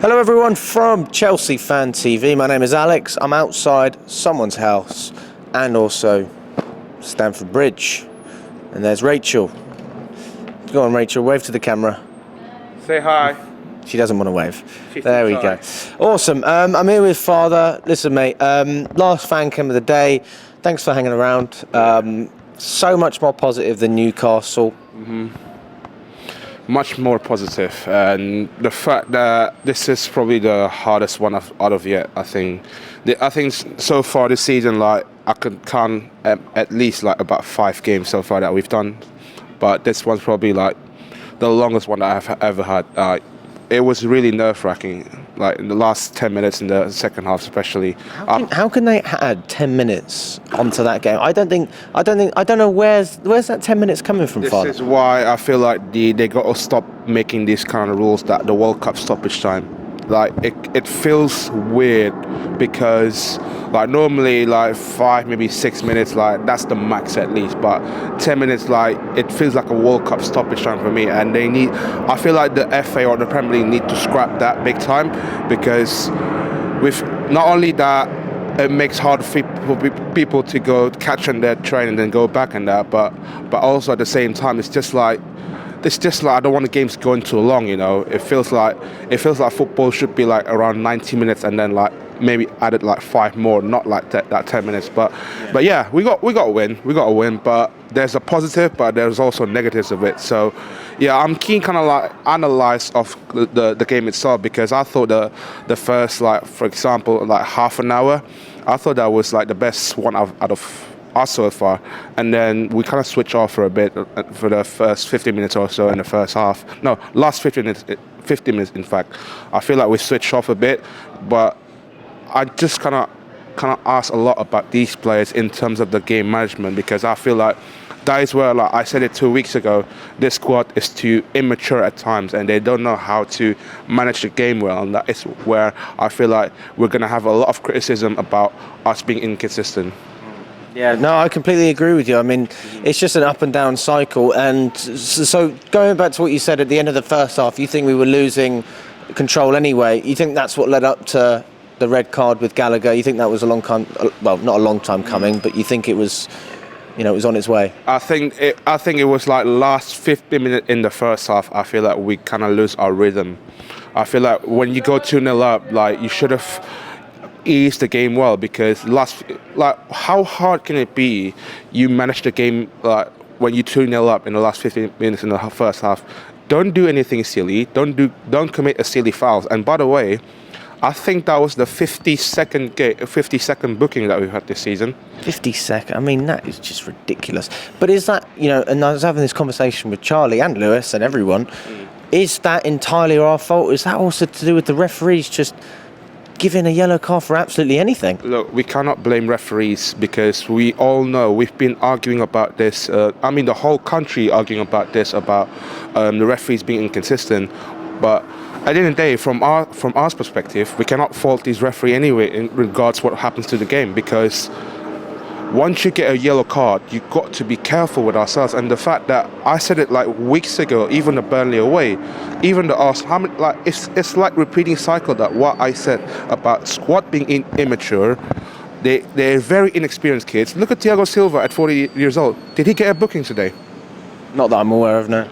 Hello everyone from Chelsea Fan TV. My name is Alex. I'm outside someone's house and also Stamford Bridge. And there's Rachel. Go on, Rachel, wave to the camera. Say hi. She doesn't want to wave. She's There we go. Awesome. I'm here with Fathur. Listen, mate, last fan cam of the day. Thanks for hanging around. So much more positive than Newcastle. Much more positive, and the fact that this is probably the hardest one out of yet. I think so far this season, like I could count at least like about 5 games so far that we've done, but this one's probably like the longest one that I've ever had. It was really nerve-wracking, like in the last 10 minutes in the second half, especially. How can they add 10 minutes onto that game? I don't know where's that 10 minutes coming from, Father? This is why I feel like they got to stop making these kind of rules that the World Cup stoppage time. Like it feels weird because like normally like 5 maybe 6 minutes, like that's the max at least, but 10 minutes, like it feels like a World Cup stoppage time for me, and I feel like the FA or the Premier League need to scrap that big time, because with not only that it makes hard for people to go catch on their train and then go back and that, but also at the same time it's just like I don't want the games going too long, you know. It feels like football should be like around 90 minutes and then like maybe added like 5 more, not like that 10 minutes. But yeah, we got a win. But there's a positive, but there's also negatives of it. So yeah, I'm keen kind of like analyze of the game itself, because I thought the first, like for example, like half an hour, I thought that was like the best one out of us so far, and then we kind of switch off for a bit for the first 50 minutes or so in the first half. No, last 50 minutes in fact. I feel like we switched off a bit, but I just kind of ask a lot about these players in terms of the game management, because I feel like that is where, like I said it 2 weeks ago, this squad is too immature at times and they don't know how to manage the game well, and that is where I feel like we're going to have a lot of criticism about us being inconsistent. Yeah, no, I completely agree with you. I mean, it's just an up and down cycle. And so going back to what you said at the end of the first half, you think we were losing control anyway. You think that's what led up to the red card with Gallagher? You think that was a long time, well, not a long time coming, but you think it was, you know, it was on its way? I think it was like last 50 minutes in the first half, I feel like we kind of lose our rhythm. I feel like when you go 2-0 up, like you should have ease the game well, because how hard can it be you manage the game like when you 2-0 up in the last 15 minutes in the first half? Don't do anything silly, don't commit a silly fouls. And by the way, I think that was the 50-second booking that we've had this season. 50-second? I mean, that is just ridiculous. But is that, you know, and I was having this conversation with Charlie and Lewis and everyone, is that entirely our fault? Is that also to do with the referees just giving a yellow card for absolutely anything? Look, we cannot blame referees, because we all know we've been arguing about this. I mean, the whole country arguing about this, about the referees being inconsistent. But at the end of the day, from our perspective, we cannot fault these referees anyway in regards to what happens to the game, because once you get a yellow card, you've got to be careful with ourselves. And the fact that I said it like weeks ago, even the Burnley away, even the Arsenal, like it's like repeating cycle that what I said about squad being immature. They're very inexperienced kids. Look at Thiago Silva at 40 years old. Did he get a booking today? Not that I'm aware of, no.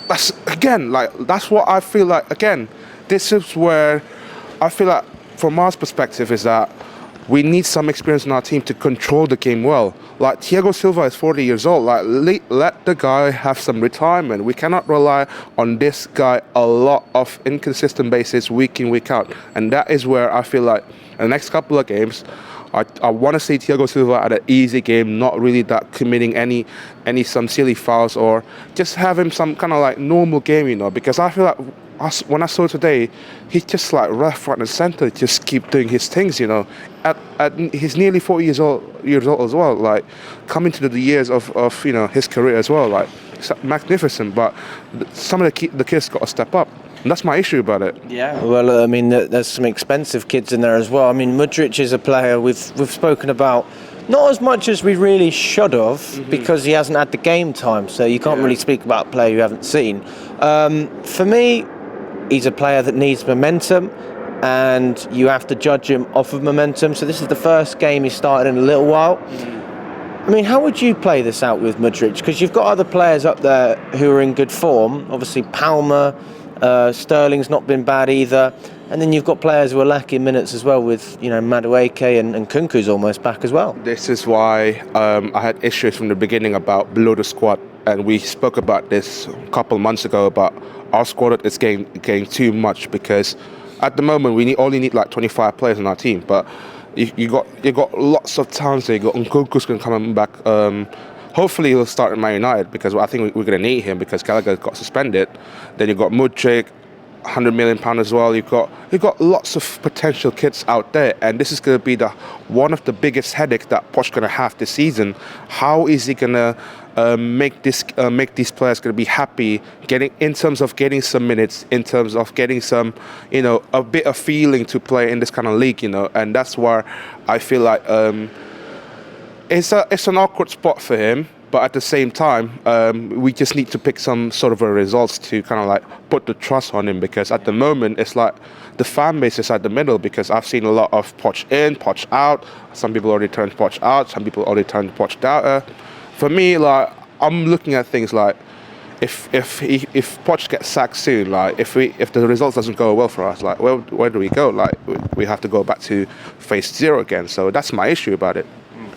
That's again, like that's what I feel like. Again, this is where I feel like, from our perspective, is that we need some experience in our team to control the game well. Like Thiago Silva is 40 years old. Like let the guy have some retirement. We cannot rely on this guy a lot of inconsistent basis week in, week out. And that is where I feel like in the next couple of games, I want to see Thiago Silva at an easy game, not really that committing some silly fouls, or just have him some kind of like normal game, you know, because I feel like when I saw today, he's just like left, right and centre, just keep doing his things, you know. He's nearly 40 years old as well, like coming to the years of you know his career as well, like magnificent. But some of the kids got to step up. And that's my issue about it. Yeah. Well, I mean, there's some expensive kids in there as well. I mean, Mudryk is a player we've spoken about, not as much as we really should have, because he hasn't had the game time. So you can't really speak about a player you haven't seen. For me, he's a player that needs momentum. and you have to judge him off of momentum. So this is the first game he started in a little while. I mean, how would you play this out with Modric? Because you've got other players up there who are in good form. Obviously, Palmer, Sterling's not been bad either. And then you've got players who are lacking minutes as well with, Madueke and Kunku's almost back as well. This is why I had issues from the beginning about below the squad. And we spoke about this a couple months ago about our squad is getting too much, because at the moment we only need like 25 players on our team. But you got lots of talents there. You got Nkunku's going to come back. Hopefully he'll start at Man United, because I think we're going to need him because Gallagher got suspended. Then you've got Mudryk, £100 million as well. You've got lots of potential kids out there, and this is going to be one of the biggest headaches that Poch's going to have this season. How is he going to make these players going to be happy in terms of getting some minutes, in terms of getting some, a bit of feeling to play in this kind of league, and that's where I feel like it's an awkward spot for him. But at the same time, we just need to pick some sort of a results to kind of like put the trust on him, because at the moment it's like the fan base is at the middle, because I've seen a lot of Poch in, Poch out. Some people already turned Poch out, some people already turned Poch out. For me, like, I'm looking at things like if Poch gets sacked soon, like if the results doesn't go well for us, like where do we go? Like we have to go back to phase 0 again. So that's my issue about it.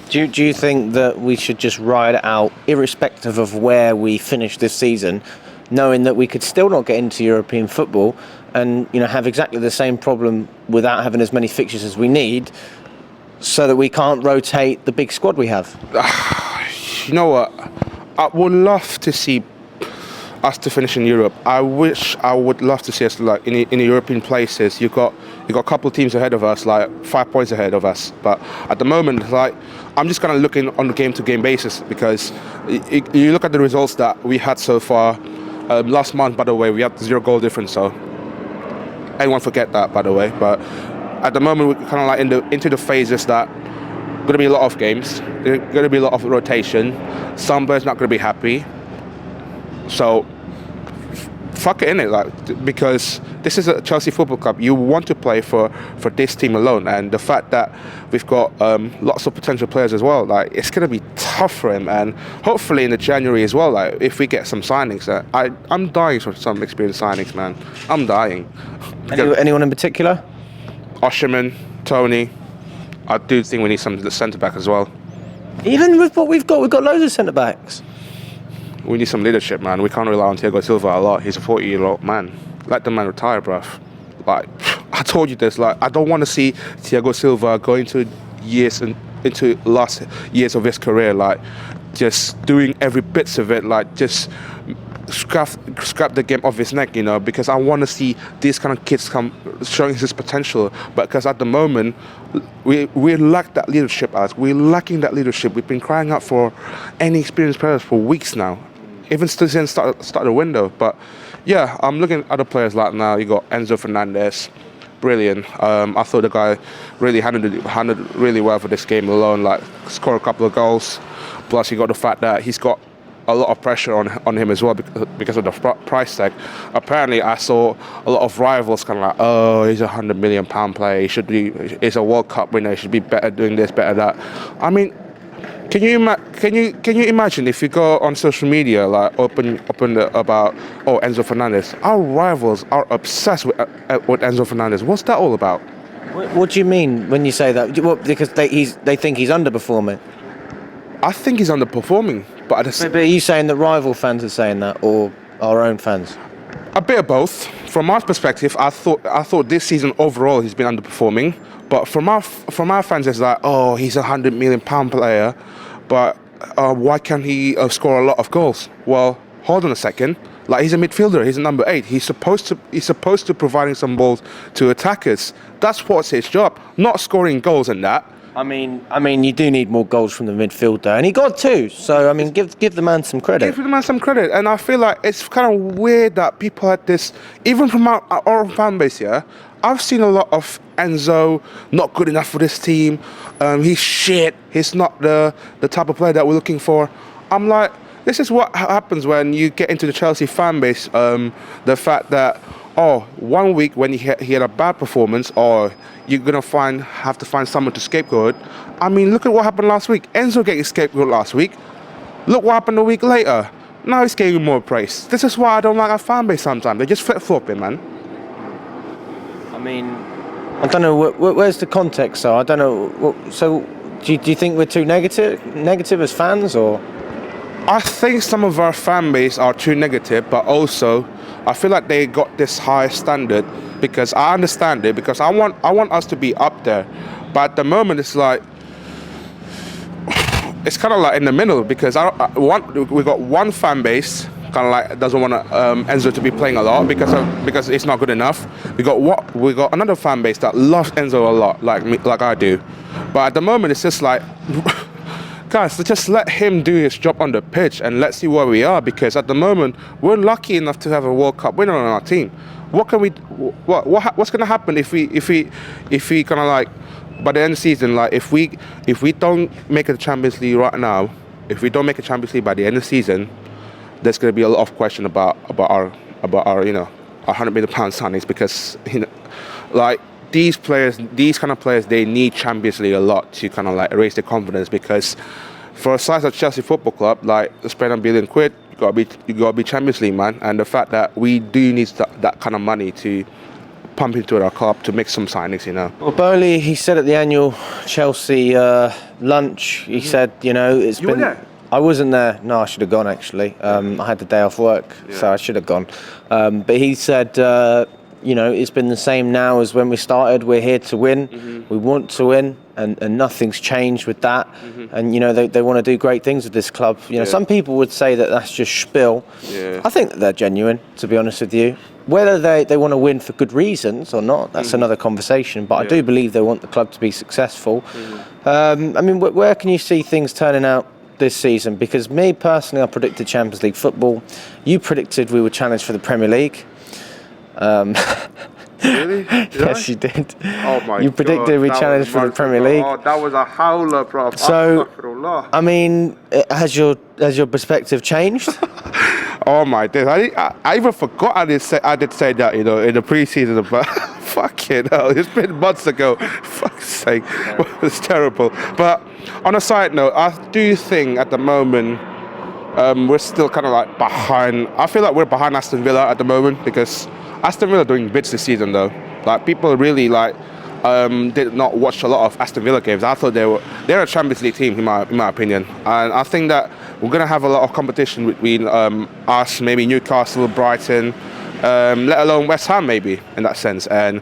Do you think that we should just ride it out, irrespective of where we finish this season, knowing that we could still not get into European football and have exactly the same problem without having as many fixtures as we need, so that we can't rotate the big squad we have? You know what? I would love to see us to finish in Europe. I would love to see us like in the European places. You got a couple of teams ahead of us, like 5 points ahead of us. But at the moment, like, I'm just kind of looking on a game-to-game basis, because you look at the results that we had so far. Last month, by the way, we had 0 goal difference. So anyone forget that, by the way. But at the moment, we're kind of like into the phases that going to be a lot of games. There's going to be a lot of rotation. Some players not going to be happy. So fuck it, innit? Like, because this is a Chelsea Football Club. You want to play for this team alone, and the fact that we've got lots of potential players as well, like, it's going to be tough for him. And hopefully in the January as well, like, if we get some signings, I'm dying for some experienced signings, man. I'm dying. Anyone in particular? Osherman, Tony. I do think we need some centre back as well. Even with what we've got loads of centre backs. We need some leadership, man. We can't rely on Thiago Silva a lot. He's a 40-year-old man. Let the man retire, bruv. Like, I told you this. Like, I don't want to see Thiago Silva go into last years of his career, like, just doing every bits of it, like, just scrap the game off his neck, because I want to see these kind of kids come showing his potential. But because at the moment we lack that leadership, we're lacking that leadership. We've been crying out for any experienced players for weeks now, even still since start the window. But yeah, I'm looking at other players like now. You got Enzo Fernandez, brilliant. I thought the guy really handled really well for this game alone, like scored a couple of goals. Plus you got the fact that he's got a lot of pressure on him as well because of the price tag. Apparently, I saw a lot of rivals kind of like, oh, he's £100 million player. He's a World Cup winner. He should be better doing this, better that. I mean, can you imagine if you go on social media, like open about Enzo Fernandez? Our rivals are obsessed with Enzo Fernandez. What's that all about? What do you mean when you say that? Because they think he's underperforming. I think he's underperforming. But are you saying that rival fans are saying that, or our own fans? A bit of both. From our perspective, I thought this season overall he's been underperforming. But from our fans, it's like, oh, he's a £100 million player, but why can't he score a lot of goals? Well, hold on a second. Like, he's a midfielder. He's a number 8. He's supposed to providing some balls to attackers. That's what's his job, not scoring goals and that. I mean, you do need more goals from the midfielder, and he got 2. So, I mean, give the man some credit. Give the man some credit, and I feel like it's kind of weird that people had this, even from our fan base here. I've seen a lot of Enzo not good enough for this team. He's shit. He's not the type of player that we're looking for. I'm like, this is what happens when you get into the Chelsea fan base. The fact that or 1 week when he had a bad performance, or you're gonna have to find someone to scapegoat. I mean, look at what happened last week. Enzo getting scapegoat last week. Look what happened a week later. Now he's getting more praise. This is why I don't like our fan base sometimes. They just flip-flopping, man. I mean, I don't know, where's the context, so I don't know. So, do you think we're too negative as fans, or? I think some of our fan base are too negative, but also I feel like they got this high standard, because I understand it, because I want us to be up there. But at the moment, it's like, it's kind of like in the middle, because we got one fan base kind of like doesn't want Enzo to be playing a lot because it's not good enough. We got another fan base that loves Enzo a lot, like I do. But at the moment, it's just like, guys, just let him do his job on the pitch and let's see where we are, because at the moment we're lucky enough to have a World Cup winner on our team. What's going to happen if we kind of like, by the end of the season, like if we don't make a Champions League right now, if we don't make a Champions League by the end of the season, there's going to be a lot of question about our our £100 million signings, because like these kind of players, they need Champions League a lot to kind of like raise their confidence, because for a size of Chelsea Football Club, like spend £1 billion, you gotta be Champions League, man. And the fact that we do need that kind of money to pump into our club to make some signings, Well, Bowley, he said at the annual Chelsea lunch, he said, it's been. You were there? I wasn't there. No, I should have gone, actually. I had the day off work, so I should have gone. But he said, it's been the same now as when we started. We're here to win. Mm-hmm. We want to win, and nothing's changed with that. Mm-hmm. And, they want to do great things with this club. Some people would say that that's just spiel. Yeah. I think that they're genuine, to be honest with you. Whether they want to win for good reasons or not, that's another conversation. But I do believe they want the club to be successful. Mm-hmm. Where can you see things turning out this season? Because me personally, I predicted Champions League football. You predicted we would challenge for the Premier League. Really? Yes, you did. Oh my! You predicted we challenged for the Premier League. Oh, that was a howler, bro. So, has your perspective changed? Oh my days! I even forgot I did say that in the pre-season, but fucking hell, it's been months ago. Fuck's sake, it's terrible. But on a side note, I do think at the moment we're still kind of like behind. I feel like we're behind Aston Villa at the moment, because Aston Villa are doing bits this season though. Like people really did not watch a lot of Aston Villa games. I thought they're a Champions League team in my opinion, and I think that we're gonna have a lot of competition between us, maybe Newcastle, Brighton, let alone West Ham maybe in that sense, and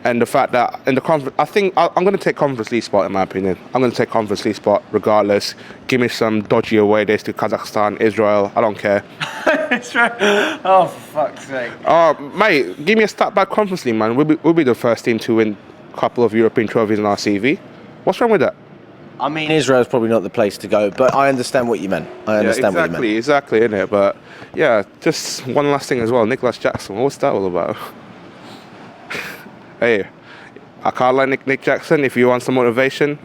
the fact that in the conference, I think I'm gonna take Conference League spot in my opinion. I'm gonna take Conference League spot regardless. Give me some dodgy away days to Kazakhstan, Israel. I don't care. Israel. Oh, for fuck's sake. Oh, mate, give me a start back Conference League, man. We'll be the first team to win a couple of European trophies in our CV. What's wrong with that? I mean, Israel's probably not the place to go, but I understand what you meant. Exactly, innit? But yeah, just one last thing as well. Nicholas Jackson, what's that all about? Hey, I can't like Nick Jackson. If you want some motivation,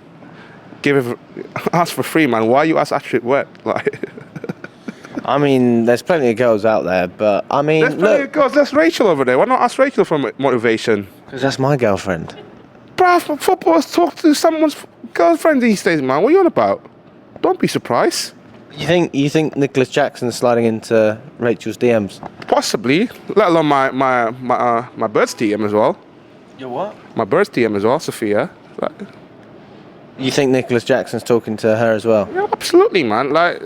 ask for free, man. Why you ask Astrid Wet? Like, I mean, there's plenty of girls out there, but I mean, there's plenty of girls. There's Rachel over there. Why not ask Rachel for motivation? Because that's my girlfriend. Bruh, footballers talk to someone's girlfriend these days, man. What are you on about? Don't be surprised. You think Nicholas Jackson's sliding into Rachel's DMs? Possibly, let alone my bird's DM as well. Your what? My bird's DM as well, Sophia. You think Nicholas Jackson's talking to her as well? Yeah, absolutely, man. Like,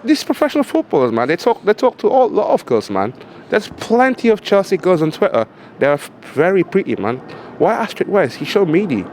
these professional footballers, man, they talk to a lot of girls, man. There's plenty of Chelsea girls on Twitter. They're very pretty, man. Why Astrid West? He showed meaty.